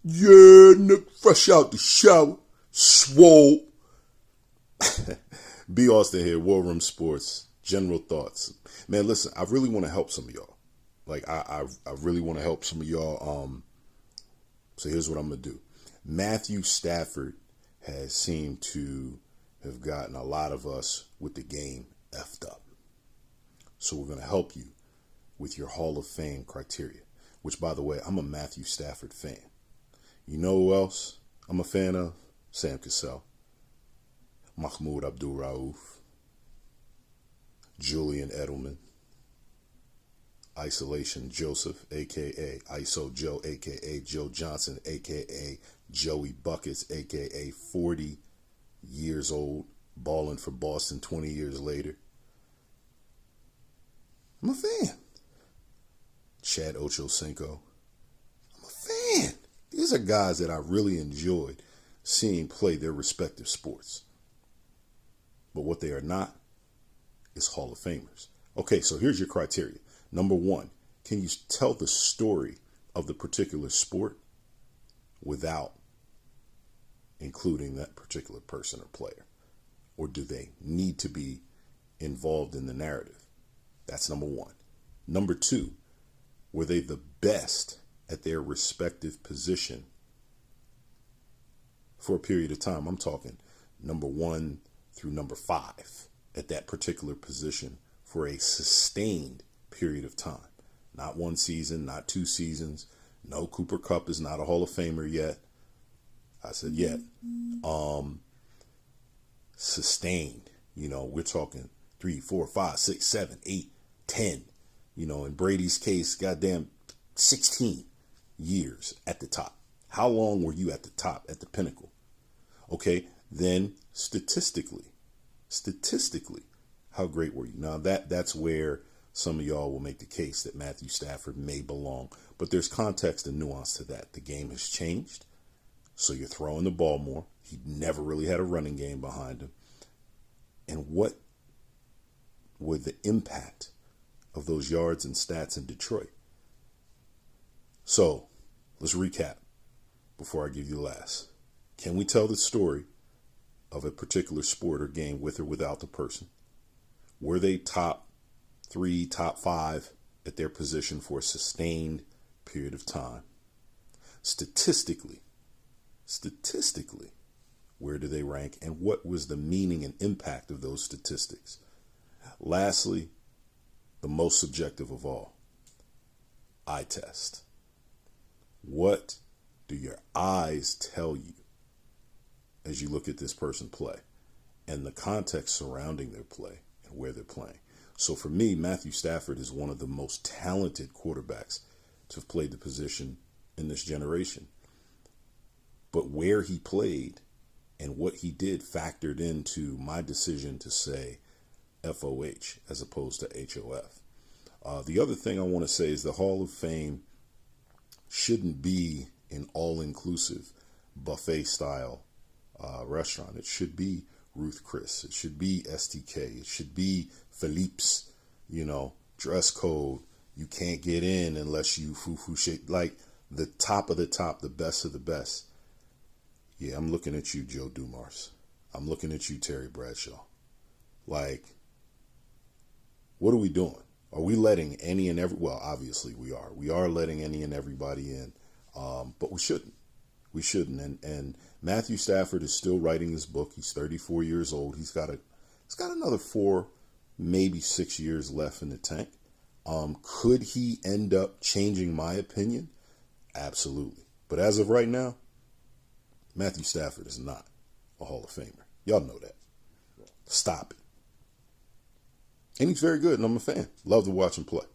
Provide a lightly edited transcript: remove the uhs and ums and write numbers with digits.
Yeah, Nick, fresh out the shower, swole. B. Austin here, War Room Sports, General Thoughts. Man, listen, I really want to help some of y'all. Like, I really want to help some of y'all. So here's what I'm going to do. Matthew Stafford has seemed to have gotten a lot of us with the game effed up. So we're going to help you with your Hall of Fame criteria, which, by the way, I'm a Matthew Stafford fan. You know who else I'm a fan of? Sam Cassell, Mahmoud Abdul-Rauf, Julian Edelman, Isolation Joseph, a.k.a. ISO Joe, a.k.a. Joe Johnson, a.k.a. Joey Buckets, a.k.a. 40 years old, balling for Boston 20 years later. I'm a fan. Chad Ochocinco. I'm a fan. These are guys that I really enjoyed seeing play their respective sports. But what they are not is Hall of Famers. Okay, so here's your criteria. Number one, can you tell the story of the particular sport without including that particular person or player? Or do they need to be involved in the narrative? That's number one. Number two, were they the best at their respective position for a period of time? I'm talking number 1 through number 5 at that particular position for a sustained period of time. Not one season, not 2 seasons. No, Cooper Kupp is not a Hall of Famer yet. I said yet. Sustained. You know, we're talking 3, 4, 5, 6, 7, 8, 10. You know, in Brady's case, goddamn 16 years at the top. How long were you at the top, at the pinnacle? Okay, then statistically, how great were you? Now that's where some of y'all will make the case that Matthew Stafford may belong. But there's context and nuance to that. The game has changed, so you're throwing the ball more. He never really had a running game behind him. And what were the impact of those yards and stats in Detroit? So let's recap before I give you the last. Can we tell the story of a particular sport or game with or without the person? Were they top 3, top 5 at their position for a sustained period of time? Statistically, where do they rank, and what was the meaning and impact of those statistics? Lastly, the most subjective of all, eye test. What do your eyes tell you as you look at this person play and the context surrounding their play and where they're playing? So for me, Matthew Stafford is one of the most talented quarterbacks to have played the position in this generation. But where he played and what he did factored into my decision to say FOH as opposed to HOF. The other thing I want to say is the Hall of Fame shouldn't be an all-inclusive buffet-style restaurant. It should be Ruth Chris. It should be STK. It should be Philippe's, dress code. You can't get in unless you foo-foo shake. Like the top of the top, the best of the best. Yeah, I'm looking at you, Joe Dumars. I'm looking at you, Terry Bradshaw. Like, what are we doing? Are we letting any and every... Well, obviously we are. We are letting any and everybody in, but we shouldn't. We shouldn't. And Matthew Stafford is still writing his book. He's 34 years old. He's got another 4, maybe 6 years left in the tank. Could he end up changing my opinion? Absolutely. But as of right now, Matthew Stafford is not a Hall of Famer. Y'all know that. Stop it. And he's very good, and I'm a fan. Love to watch him play.